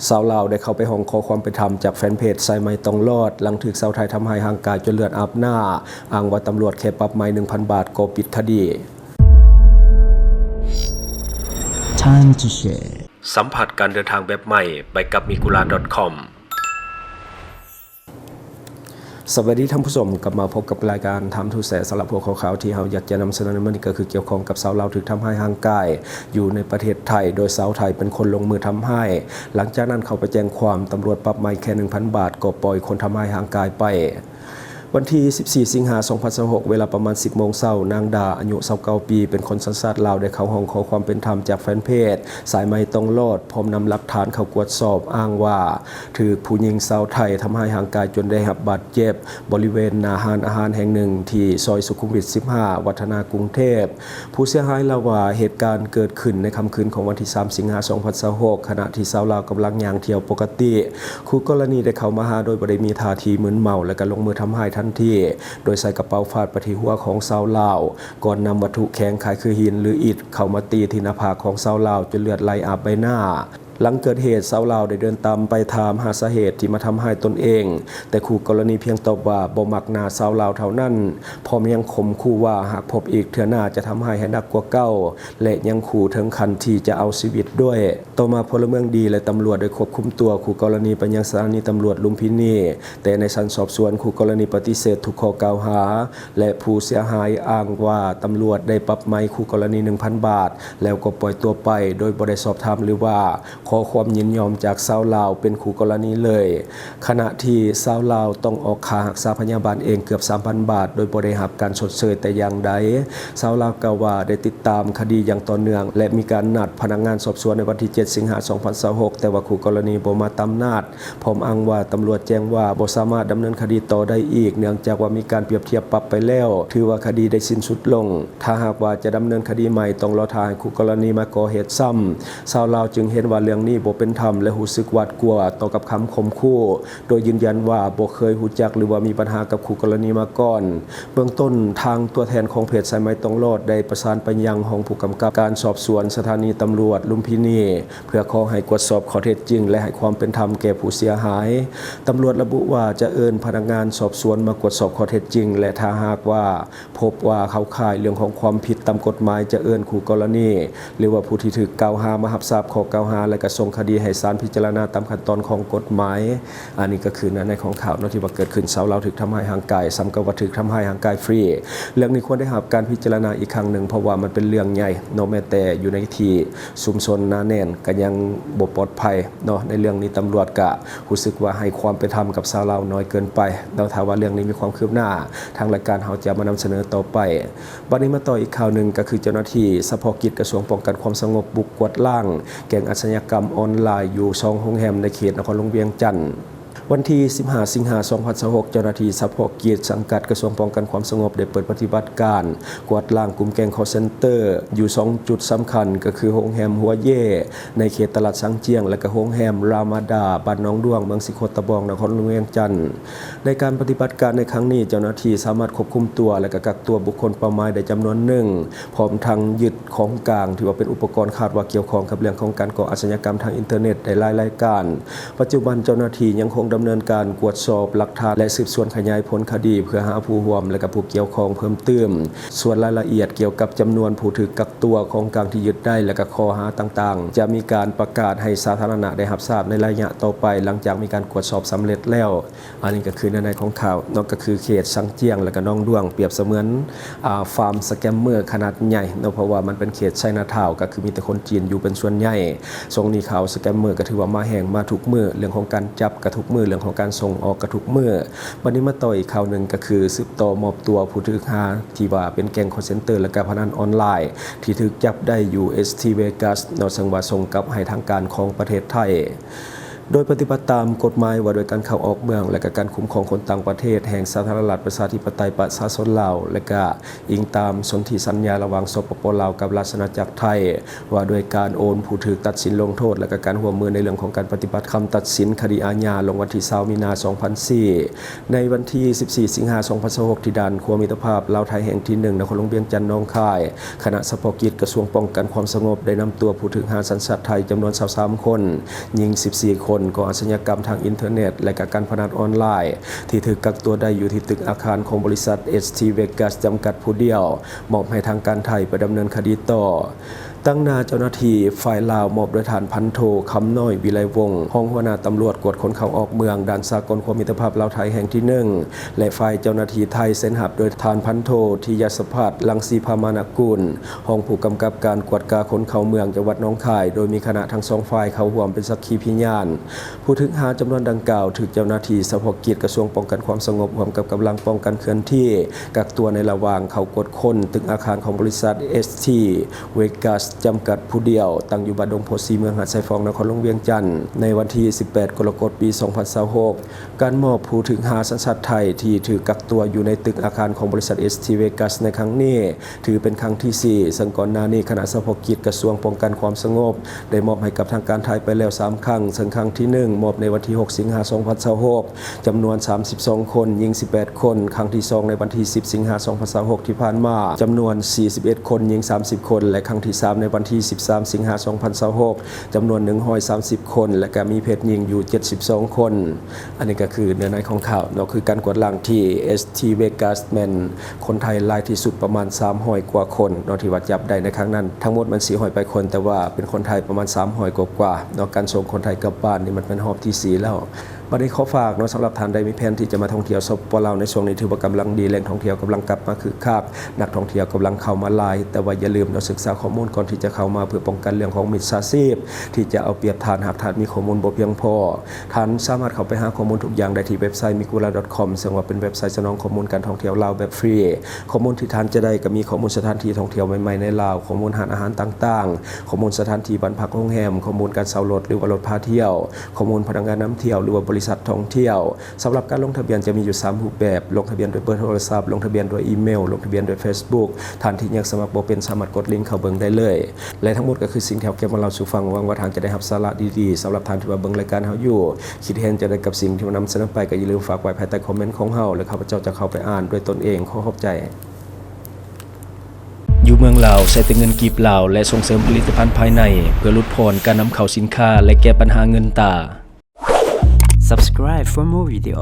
สาวลาวได้เข้าไปห้องขอความเป็นธรรมจากแฟนเพจสายไหมต้องรอดหลังถูกสาวไทยทำให้ห่างกายจนเลือดอาบหน้าอ้างว่าตำรวจแค่ปรับไม้ 1,000 บาทก็ปิดคดีสัมผัสการเดินทางแบบใหม่ไปกับmikulan.com สวัสดีท่านผู้ชมกลับมาพบกับรายการทำทูแสสำหรับพวกข่าวที่เราอยากจะนำเสนอในวันนี้ก็คือเกี่ยวข้องกับสาวลาวถูกทำให้ห่างกายอยู่ในประเทศไทยโดยสาวไทยเป็นคนลงมือทำให้หลังจากนั้นเขาไปแจ้งความตำรวจปรับไม้แค่ 1,000 บาทก็ปล่อยคนทำให้ห่างกายไปวันที่ 14 สิงหาคม 2026 เวลาประมาณ 10 โมงเช้านางดาอายุ 29 ปีเป็นคนสัญชาติลาวได้เข้าห้องขอความเป็นธรรมจากแฟนเพจสายไหมต้องรอดพร้อมนำหลักฐานเข้ากวดสอบอ้างว่าถูกผู้หญิงชาวไทยทำให้ห่างกายจนได้รับบาดเจ็บบริเวณหน้าร้านอาหารแห่งหนึ่งที่ซอยสุขุมวิท 15 วัฒนากรุงเทพผู้เสียหายเล่าว่าเหตุการณ์เกิดขึ้นในค่ำคืนของวันที่ 3 สิงหาคม 2026 ขณะที่ชาวลาวกำลังย่างเที่ยวปกติคู่กรณีได้เข้ามาหาโดยบ่ได้มีท่าทีมึนเมาและก็ลงมือทำให้ทันทีโดยใส่กระเป๋าฟาดไปที่หัวของชาวลาวก่อนนำวัตถุแข็งคล้ายคือหินหรืออิฐเข้ามาตีที่หน้าผากของชาวลาวจนเลือดไหลอาบใบหน้าหลังเกิดเหตุชาวลาวได้เดินตามไปถามหาสาเหตุที่มาทำให้ตนเองแต่คู่กรณีเพียงตอบว่าบ่มักหน้าชาวลาวเท่านั้นพร้อมยังข่มขู่ว่าหากพบอีกเทื่อหน้าจะทำให้หนักกว่าเก่าและยังขู่ถึงขั้นที่จะเอาชีวิตด้วยต่อมาพลเมืองดีและตำรวจได้ควบคุมตัวคู่กรณีไปยังสถานีตำรวจลุมพินีแต่ในชั้นสอบสวนคู่กรณีปฏิเสธทุกข้อกล่าวหาและผู้เสียหายอ้างว่าตำรวจได้ปรับไม้คู่กรณี 1,000 บาทแล้วก็ปล่อยตัวไปโดยบ่ได้สอบถามหรือว่าขอความยินยอมจากชาวลาวเป็นคู่กรณีเลยขณะที่ชาวลาวต้องออกค่ารักษาพยาบาลเองเกือบ 3,000 บาทโดยบ่ได้รับการชดเชยแต่อย่างใดชาวลาวกล่าวว่าได้ติดตามคดีอย่างต่อเนื่องและมีการนัดพนักงานสอบสวนในวันที่ 7 สิงหาคม 2026 แต่ว่าคู่กรณีบ่มาตามนัดพร้อมอ้างว่าตำรวจแจ้งว่าบ่สามารถดำเนินคดีต่อได้อีกเนื่องจากว่ามีการเปรียบเทียบปรับไปแล้วถือว่าคดีได้สิ้นสุดลงถ้าหากว่าจะดำเนินคดีใหม่ต้องรอทางคู่กรณีมาก่อเหตุซ้ำชาวลาวจึงเห็นว่าเรื่องนี้บ่เป็นธรรมและรู้สึกหวาดกลัวต่อกับคำข่มขู่โดยยืนยันว่าบ่เคยรู้จักหรือว่ามีปัญหากับคู่กรณีมาก่อนเบื้องต้นทางตัวแทนของเพจสายไหมต้องรอดได้ประสานไปยังห้องผู้กำกับการสอบสวนสถานีตำรวจลุมพินีเพื่อขอให้ตรวจสอบข้อเท็จจริงและให้ความเป็นธรรมแก่ผู้เสียหายตำรวจระบุว่าจะเอิ้นพนักงานสอบสวนมาตรวจสอบข้อเท็จจริงและถ้าหากว่าพบว่าเข้าข่ายเรื่องของความผิดตามกฎหมายจะเอิ้นคู่กรณีหรือว่าผู้ที่ถูกกล่าวหามารับทราบข้อกล่าวหาและก็ส่งคดีให้ศาลพิจารณาตามขั้นตอนของกฎหมายอันนี้ก็คือในของข่าวที่ว่าเกิดขึ้นชาวลาวถูกทำให้ห่างกายซ้ำกับว่าถูกทำให้ห่างกายฟรีเรื่องนี้ควรได้รับการพิจารณาอีกครั้งหนึ่งเพราะว่ามันเป็นเรื่องใหญ่เนาะแม้แต่อยู่ในที่ชุมชนหนาแน่นก็ยังบ่ปลอดภัยเนาะในเรื่องนี้ตำรวจก็รู้สึกว่าให้ความเป็นธรรมกับชาวลาวน้อยเกินไปเราถ้าว่าเรื่องนี้มีความคืบหน้าทางรายการเราจะมานำเสนอต่อไปบัดนี้มาต่ออีกข่าวหนึ่งก็คือเจ้าหน้าที่เฉพาะกิจกระทรวงป้องกันความสงบบุกกวาดล้างแก๊งอาชญากรรมออนไลน์อยู่2โรงแรมในเขตนครหลวงเวียงจันทร์วันที่ 15 สิงหาคม 2026 เจ้าหน้าที่เฉพาะกิจสังกัดกระทรวงป้องกันความสงบได้เปิดปฏิบัติการกวาดล้างกลุ่มแก๊ง call center อยู่2จุดสำคัญก็คือโรงแรมหัวเย่ในเขตตลาดสังเจียงและก็โรงแรมรามาดาบ้านหนองด้วงเมืองสิโคตะบองนครหลวงเวียงจันทร์ในการปฏิบัติการในครั้งนี้เจ้าหน้าที่สามารถควบคุมตัวและก็กักตัวบุคคลเป้าหมายได้จำนวนหนึ่งพร้อมทั้งยึดของกลางที่ว่าเป็นอุปกรณ์คาดว่าเกี่ยวข้องกับเรื่องของการก่ออาชญากรรมทางอินเทอร์เน็ตได้หลายรายการปัจจุบันเจ้าหน้าที่ยังคงดำเนินการตรวจสอบหลักฐานและสืบสวนขยายผลคดีเพื่อหาผู้ร่วมและกับผู้เกี่ยวข้องเพิ่มเติมส่วนรายละเอียดเกี่ยวกับจำนวนผู้ถูกกักตัวของกลางที่ยึดได้และก็ข้อหาต่างๆจะมีการประกาศให้สาธารณะได้รับทราบในระยะต่อไปหลังจากมีการตรวจสอบสำเร็จแล้วอันนี้ก็คือในของข่าวนอกก็คือเขตสังเจียงและก็น้องด้วงเปรียบเสมือนฟาร์มสแกมเมอร์ขนาดใหญ่เนาะเพราะว่ามันเป็นเขตไชน่าทาวน์ก็คือมีแต่คนจีนอยู่เป็นส่วนใหญ่ทรงนี้ข่าวสแกมเมอร์ก็ถือว่ามาแห่งมาทุกมื้อเรื่องของการจับกระทุกมื้อเรื่องของการส่งออกกระทุกมื้อวันนี้มาต่ออีกข่าวหนึ่งก็คือสืบต่อมอบตัวผู้ถูกหาที่ว่าเป็นแก๊งคอลเซ็นเตอร์และการพนันออนไลน์ที่ถูกจับได้อยู่ ST Vegas นอกจากว่าส่งกลับให้ทางการของประเทศไทย โดยปฏิบัติตามกฎหมายว่าโดยการเข้าออกเมืองและก็การคุ้มครองคนต่างประเทศแห่งสาธารณรัฐประชาธิปไตยประชาชนลาวและก็อิงตามสนธิสัญญาระหว่างสปป.ลาวกับราชอาณาจักรไทยว่าโดยการโอนผู้ถูกตัดสินลงโทษและก็การร่วมมือในเรื่องของการปฏิบัติคำตัดสินคดีอาญาลงวันที่20 มีนาคม 2004ในวันที่ 14 สิงหาคม 2026ที่ด่านครัวมิตรภาพลาวไทยแห่งที่ 1 นครหลวงเวียงจันทน์หนองคายคณะเฉพาะกิจกระทรวงป้องกันความสงบได้นำตัวผู้ถูกหาสัญชาติไทยจำนวน23 คนยิง14 คนก่ออาชญากรรมทางอินเทอร์เน็ตและการพนันออนไลน์ที่ถูกกักตัวได้อยู่ที่ตึกอาคารของบริษัท ST Vegas จำกัดผู้เดียวมอบให้ทางการไทยไปดำเนินคดีต่อตั้งหน้าเจ้าหน้าที่ฝ่ายลาวมอบโดยฐานพันโทคำน้อยวิไลวงศ์ห้องหัวหน้าตำรวจกวดคนเข้าออกเมืองด่านสากลความมิตรภาพลาวไทยแห่งที่ 1และฝ่ายเจ้าหน้าที่ไทยเซ็นหับโดยฐานพันโททิยสภัทรลังสีพามานกุลห้องผู้กำกับการกวดกาคนเข้าเมืองจังหวัดหนองคายโดยมีคณะทั้งสองฝ่ายเข้าร่วมเป็นสักขีพยานผู้ถูกหาจำนวนดังกล่าวถูกเจ้าหน้าที่เฉพาะกิจกระทรวงป้องกันความสงบร่วมกับกำลังป้องกันเคลื่อนที่กักตัวในระหว่างเข้ากวดค้นตึกอาคารของบริษัท ST Vegas จำกัดผู้เดียวตั้งอยู่บ้านดงโพสีเมืองหาดทรายฟองนครหลวงเวียงจันทน์ในวันที่ 18 กรกฎาคม ปี 2026การมอบผู้ถูกหาสัญชาติไทยที่ถูกกักตัวอยู่ในตึกอาคารของบริษัท ST Vegas ในครั้งนี้ถือเป็นครั้งที่ 4ซึ่งก่อนหน้านี้คณะเฉพาะกิจกระทรวงป้องกันความสงบได้มอบให้กับทางการไทยไปแล้ว3 ครั้งซึ่งครั้งที่ 1 มอบในวันที่ 6 สิงหาคม 2026จำนวน32 คนยิง18 คนครั้งที่ 2 ในวันที่ 10 สิงหาคม 2026ที่ผ่านมาจำนวน41 คนยิง30 คนและครั้งที่ 3 ในวันที่ 13 สิงหาคม 2026จำนวน130 คนและก็มีเพศหญิงอยู่72 คนอันนี้ก็คือเนื้อในของข่าวเนาะคือการกวดล้างที่ ST Vegas แม่นคนไทยรายที่สุดประมาณ300 กว่าคนเนาะที่ว่าจับได้ในครั้งนั้นทั้งหมดมัน400 ไปคนแต่ว่าเป็นคนไทยประมาณ300 กว่าเนาะการส่งคนไทยกลับบ้านนี่มันเป็นรอบที่ 4 แล้วบัดนี้ขอฝากเนาะสำหรับท่านใดมีแผนที่จะมาท่องเที่ยวสปป.ลาวในช่วงนี้ถือว่ากำลังดีแหล่งท่องเที่ยวกำลังกลับมาคึกคักนักท่องเที่ยวกำลังเข้ามาหลายแต่ว่าอย่าลืมเนาะศึกษาข้อมูลก่อนที่จะเข้ามาเพื่อป้องกันเรื่องของมิจฉาชีพที่จะเอาเปรียบท่านหากท่านมีข้อมูลบ่เพียงพอท่านสามารถเข้าไปหาข้อมูลทุกอย่างได้ที่เว็บไซต์ migura.com ซึ่งว่าเป็นเว็บไซต์สนองข้อมูลการท่องเที่ยวลาวแบบฟรีข้อมูลที่ท่านจะได้ก็มีข้อมูลสถานที่ท่องเที่ยวใหม่ๆในลาวข้อมูลอาหารต่างๆข้อมูลสถานที่บ้านพักโรงแรมข้อมูลการเช่ารถหรือว่ารถพาเที่ยวข้อมูลพนักงานนำเที่ยวหรือว่าบริษัทท่องเที่ยวสำหรับการลงทะเบียนจะมีอยู่3รูปแบบลงทะเบียนโดยเบอร์โทรศัพท์ลงทะเบียนโดยอีเมลลงทะเบียนโดย Facebook ท่านที่อยากสมัครบ่เป็นสามารถกดลิงก์เข้าเบิ่งได้เลยและทั้งหมดก็คือสิ่งที่เราเก็บมาเล่าสู่ฟังหวังว่าท่านจะได้รับสาระดีๆสำหรับท่านที่ว่าเบิ่งรายการเฮาอยู่คิดเห็นจะได้กับสิ่งที่เรานำเสนอไปก็อย่าลืมฝากไว้ภายใต้คอมเมนต์ของเฮาและข้าพเจ้าจะเข้าไปอ่านด้วยตนเองขอขอบใจอยู่เมืองลาวใช้แต่เงินกีบลาวและส่งเสริมผลิตภัณฑ์ภายในเพื่อลดพรการนำเข้าสินค้าและแก้ปัญหาเงินตา Subscribe for more video.